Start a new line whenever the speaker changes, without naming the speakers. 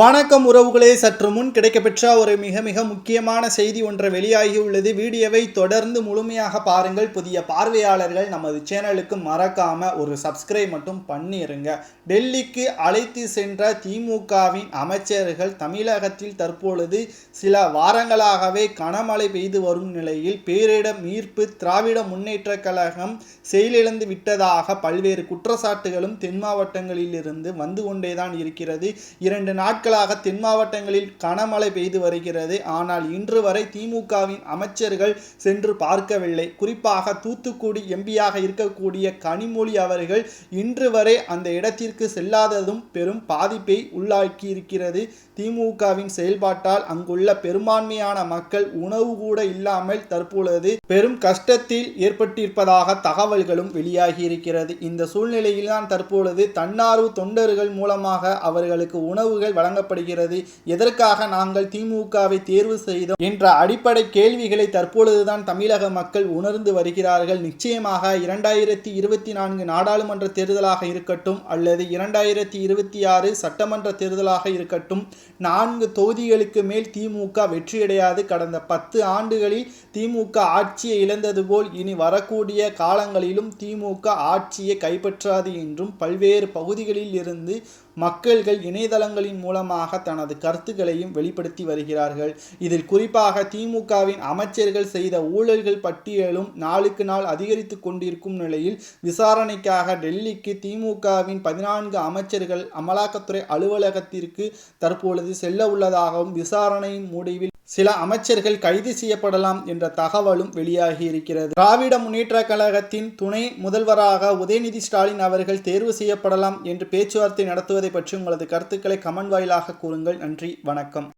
வணக்கம் உறவுகளே, சற்று முன் கிடைக்கப்பெற்ற ஒரு மிக முக்கியமான செய்தி ஒன்றை வெளியாகியுள்ளது. வீடியோவை தொடர்ந்து முழுமையாக பாருங்கள். புதிய பார்வையாளர்கள் நமது சேனலுக்கு மறக்காம ஒரு சப்ஸ்கிரைப் மட்டும் பண்ணிருங்க. டெல்லிக்கு அழைத்து சென்ற திமுகவின் அமைச்சர்கள் தமிழகத்தில் தற்பொழுது சில வாரங்களாகவே கனமழை பெய்து வரும் நிலையில் பேரிடம் மீட்பு திராவிட முன்னேற்ற கழகம் செயலிழந்து விட்டதாக பல்வேறு குற்றச்சாட்டுகளும் தென் மாவட்டங்களில் இருந்து வந்து கொண்டேதான் இருக்கிறது. 2 நாட்களாக தென் மாவட்டங்களில் கனமழை பெய்து வருகிறது. ஆனால் இன்று வரை திமுகவின் அமைச்சர்கள் சென்று பார்க்கவில்லை. குறிப்பாக தூத்துக்குடி எம்பியாக இருக்கக்கூடிய கனிமொழி அவர்கள் இன்று வரை அந்த இடத்திற்கு செல்லாததும் பெரும் பாதிப்பை உள்ளாக்கி இருக்கிறது. திமுகவின் செயல்பாட்டால் அங்குள்ள பெரும்பான்மையான மக்கள் உணவு கூட இல்லாமல் தற்பொழுது பெரும் கஷ்டத்தில் ஏற்பட்டிருப்பதாக தகவல்களும் வெளியாகி இருக்கிறது. இந்த சூழ்நிலையில் தான் தற்பொழுது தன்னார்வ தொண்டர்கள் மூலமாக அவர்களுக்கு உணவுகள் வழங்கப்படுகிறது. எதற்காக நாங்கள் திமுகவை தேர்வு செய்தோம் என்ற அடிப்படை கேள்விகளை தற்பொழுதுதான் தமிழக மக்கள் உணர்ந்து வருகிறார்கள். நிச்சயமாக 2024 நாடாளுமன்ற தேர்தலாக இருக்கட்டும் அல்லது 2026 சட்டமன்ற தேர்தலாக இருக்கட்டும், 4 தொகுதிகளுக்கு மேல் திமுக வெற்றியடையாது. கடந்த 10 ஆண்டுகளில் திமுக ஆட்சியை இழந்தது போல் இனி வரக்கூடிய காலங்களிலும் திமுக ஆட்சியை கைப்பற்றாது என்றும் பல்வேறு பகுதிகளில் இருந்து மக்கள்கள் இணையதளங்களின் மூலமாக தனது கருத்துக்களையும் வெளிப்படுத்தி வருகிறார்கள். இதில் குறிப்பாக திமுகவின் அமைச்சர்கள் செய்த ஊழல்கள் பட்டியலும் நாளுக்கு நாள் அதிகரித்து கொண்டிருக்கும் நிலையில் விசாரணைக்காக டெல்லிக்கு திமுகவின் 14 அமைச்சர்கள் அமலாக்கத்துறை அலுவலகத்திற்கு தற்பொழுது செல்ல உள்ளதாகவும் விசாரணையின் முடிவில் சில அமைச்சர்கள் கைது செய்யப்படலாம் என்ற தகவலும் வெளியாகி இருக்கிறது. திராவிட முன்னேற்ற கழகத்தின் துணை முதல்வராக உதயநிதி ஸ்டாலின் அவர்கள் தேர்வு செய்யப்படலாம் என்று பேச்சுவார்த்தை நடத்துவதை பற்றி உங்களது கருத்துக்களை கமெண்ட் வாயிலாக கூறுங்கள். நன்றி, வணக்கம்.